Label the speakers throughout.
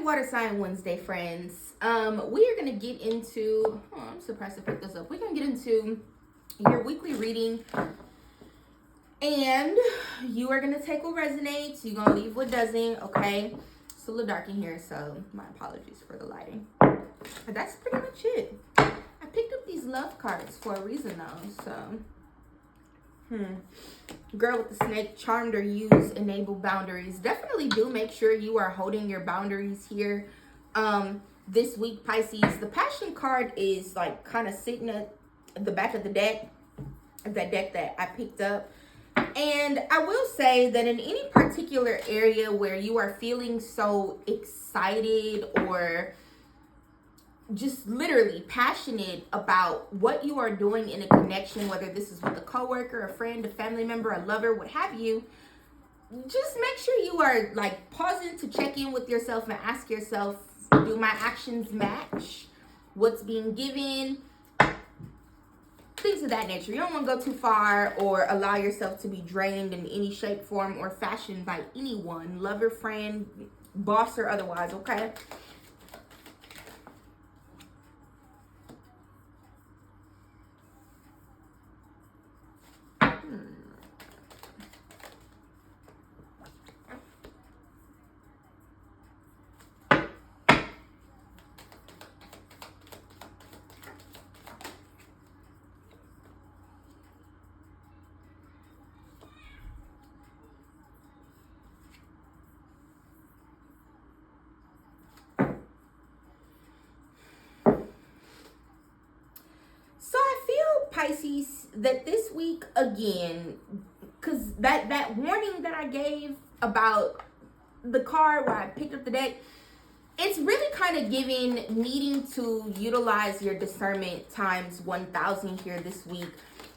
Speaker 1: Happy Water Sign Wednesday, friends. We are going to get into, I'm surprised to pick this up. We're going to get into your weekly reading, and you are going to take what resonates. You're going to leave what doesn't, okay? It's a little dark in here, so my apologies for the lighting. But that's pretty much it. I picked up these love cards for a reason, though, so... Girl with the snake, charmed or use, enable boundaries. Definitely do make sure you are holding your boundaries here. This week, Pisces, the passion card is like kind of sitting at the back of the deck, that deck that I picked up. And I will say that in any particular area where you are feeling so excited or just literally passionate about what you are doing in a connection, whether this is with a coworker, a friend, a family member, a lover, what have you, just make sure you are like pausing to check in with yourself and ask yourself, do my actions match what's being given? Things of that nature. You don't want to go too far or allow yourself to be drained in any shape, form, or fashion by anyone, lover, friend, boss, or otherwise, okay? Pisces, that this week again, because that warning that I gave about the card where I picked up the deck, it's really kind of giving needing to utilize your discernment times 1,000 here this week.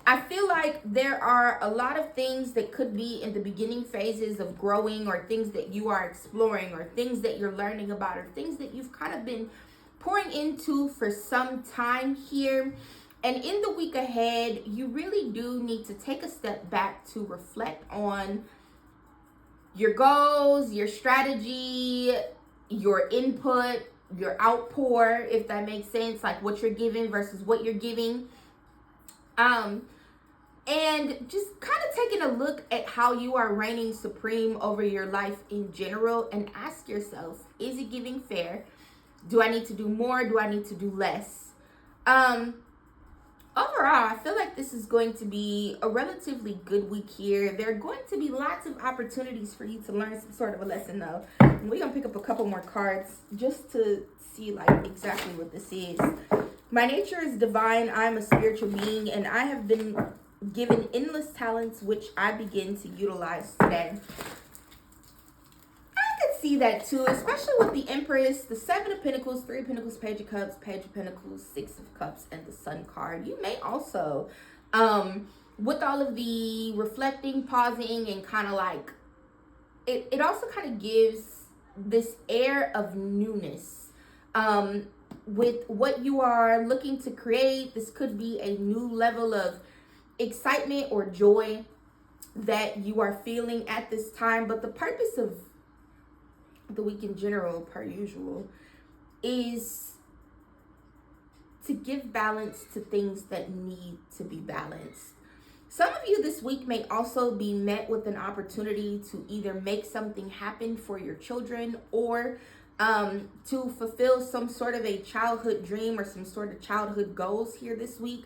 Speaker 1: I feel like there are a lot of things that could be in the beginning phases of growing, or things that you are exploring, or things that you're learning about, or things that you've kind of been pouring into for some time here. And in the week ahead, you really do need to take a step back to reflect on your goals, your strategy, your input, your outpour, if that makes sense, like what you're giving versus what you're giving. And just kind of taking a look at how you are reigning supreme over your life in general, and ask yourself, is it giving fair? Do I need to do more? Do I need to do less? Overall, I feel like this is going to be a relatively good week here. There are going to be lots of opportunities for you to learn some sort of a lesson, though. And we're going to pick up a couple more cards just to see like exactly what this is. My nature is divine. I'm a spiritual being, and I have been given endless talents, which I begin to utilize today. See that too, especially with the Empress, the Seven of Pentacles, Three of Pentacles, Page of Cups, Page of Pentacles, Six of Cups, and the Sun card. You may also, with all of the reflecting, pausing, and kind of like, it also kind of gives this air of newness. With what you are looking to create, this could be a new level of excitement or joy that you are feeling at this time. But the purpose of the week in general, per usual, is to give balance to things that need to be balanced. Some of you this week may also be met with an opportunity to either make something happen for your children, or to fulfill some sort of a childhood dream or some sort of childhood goals here this week.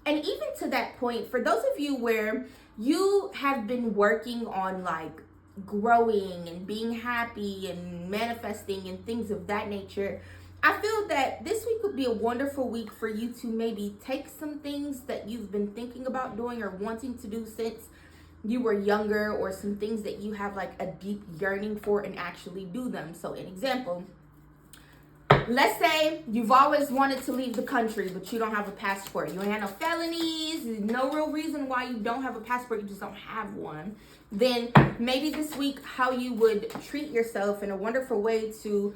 Speaker 1: And even to that point, for those of you where you have been working on like growing and being happy and manifesting and things of that nature, I feel that this week would be a wonderful week for you to maybe take some things that you've been thinking about doing or wanting to do since you were younger, or some things that you have like a deep yearning for, and actually do them. So an example, let's say you've always wanted to leave the country, but you don't have a passport. You ain't had no felonies, no real reason why you don't have a passport, you just don't have one. Then maybe this week, how you would treat yourself in a wonderful way to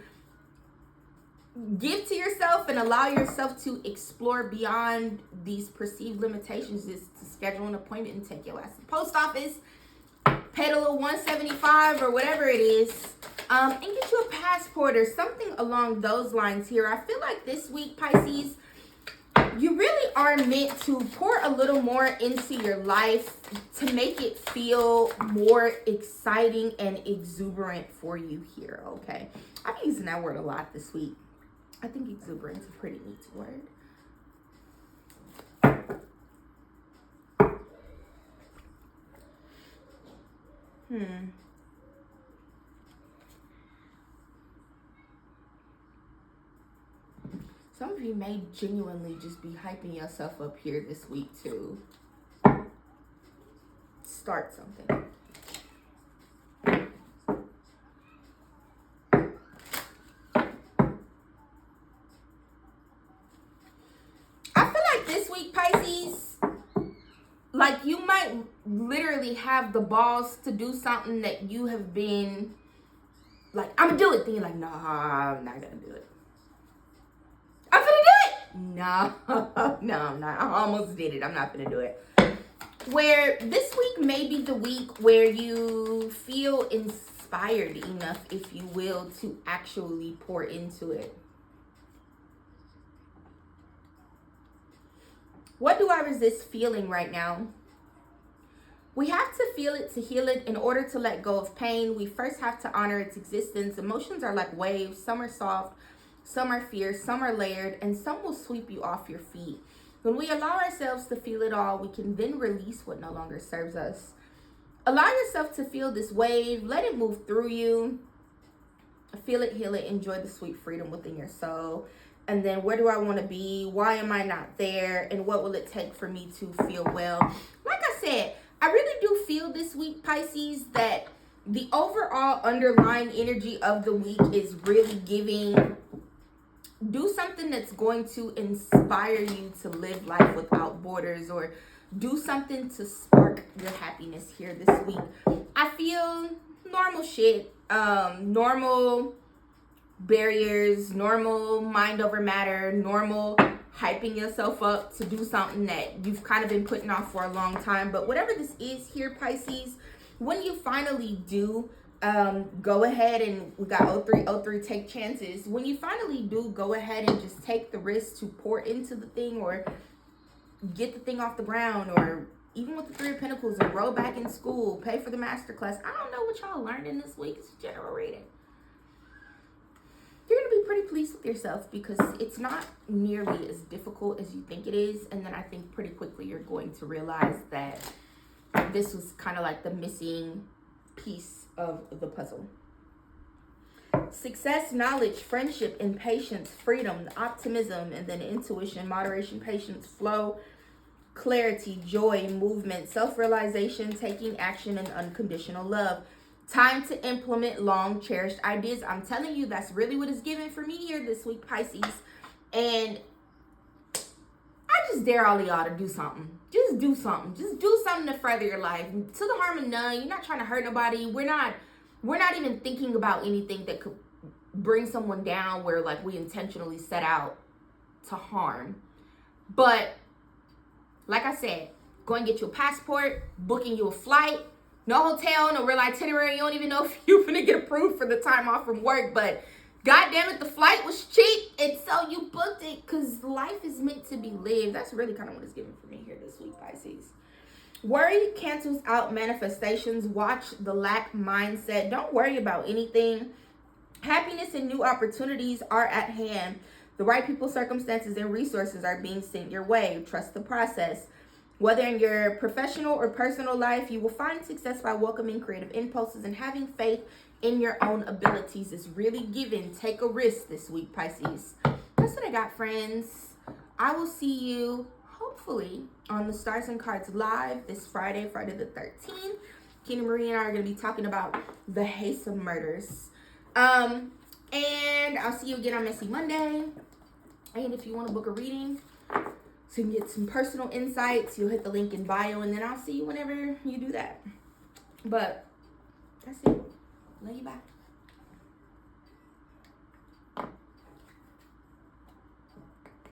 Speaker 1: give to yourself and allow yourself to explore beyond these perceived limitations is to schedule an appointment and take your ass to the post office, Pay the little $175 or whatever it is, and get you a passport or something along those lines here. I feel like this week, Pisces, you really are meant to pour a little more into your life to make it feel more exciting and exuberant for you here, okay? I've been using that word a lot this week. I think exuberant is a pretty neat word. Some of you may genuinely just be hyping yourself up here this week to start something. I feel like this week, Pisces, like you might literally have the balls to do something that you have been like, I'm gonna do it. Then you're like, nah, I'm not gonna do it. I'm gonna do it. No, I'm not. I almost did it. I'm not gonna do it. Where this week may be the week where you feel inspired enough, if you will, to actually pour into it. What do I resist feeling right now? We have to feel it to heal it. In order to let go of pain, we first have to honor its existence. Emotions are like waves. Some are soft, some are fierce, some are layered, and some will sweep you off your feet. When we allow ourselves to feel it all, we can then release what no longer serves us. Allow yourself to feel this wave. Let it move through you. Feel it, heal it, enjoy the sweet freedom within your soul. And then, where do I want to be? Why am I not there? And what will it take for me to feel well? Like I said, I really do feel this week, Pisces, that the overall underlying energy of the week is really giving, do something that's going to inspire you to live life without borders, or do something to spark your happiness here this week. I feel normal shit, normal barriers, normal mind over matter, normal hyping yourself up to do something that you've kind of been putting off for a long time. But whatever this is here, Pisces, when you finally do go ahead, and we got 03 take chances. When you finally do go ahead and just take the risk to pour into the thing, or get the thing off the ground, or even with the 3 of Pentacles, enroll back in school, pay for the masterclass. I don't know what y'all learned in this week. It's a general reading. You're going to be pretty pleased with yourself, because it's not nearly as difficult as you think it is. And then I think pretty quickly you're going to realize that this was kind of like the missing piece of the puzzle. Success, knowledge, friendship, impatience, freedom, optimism, and then intuition, moderation, patience, flow, clarity, joy, movement, self-realization, taking action, and unconditional love. Time to implement long cherished ideas. I'm telling you, that's really what is given for me here this week, Pisces. And I just dare all of y'all to do something. Just do something. Just do something to further your life. To the harm of none. You're not trying to hurt nobody. We're not even thinking about anything that could bring someone down, where like we intentionally set out to harm. But like I said, go and get you a passport, booking you a flight. No hotel, no real itinerary. You don't even know if you're gonna get approved for the time off from work. But God damn it, the flight was cheap, and so you booked it, because life is meant to be lived. That's really kind of what it's given for me here this week, Pisces. Worry cancels out manifestations. Watch the lack mindset. Don't worry about anything. Happiness and new opportunities are at hand. The right people, circumstances, and resources are being sent your way. Trust the process. Whether in your professional or personal life, you will find success by welcoming creative impulses, and having faith in your own abilities is really given. Take a risk this week, Pisces. That's what I got, friends. I will see you hopefully on the Stars and Cards Live this Friday the 13th. Kenny Marie and I are going to be talking about the Haysom murders. And I'll see you again on Messy Monday. And if you want to book a reading, so you can get some personal insights, you'll hit the link in bio, and then I'll see you whenever you do that. But that's it. Love you, bye.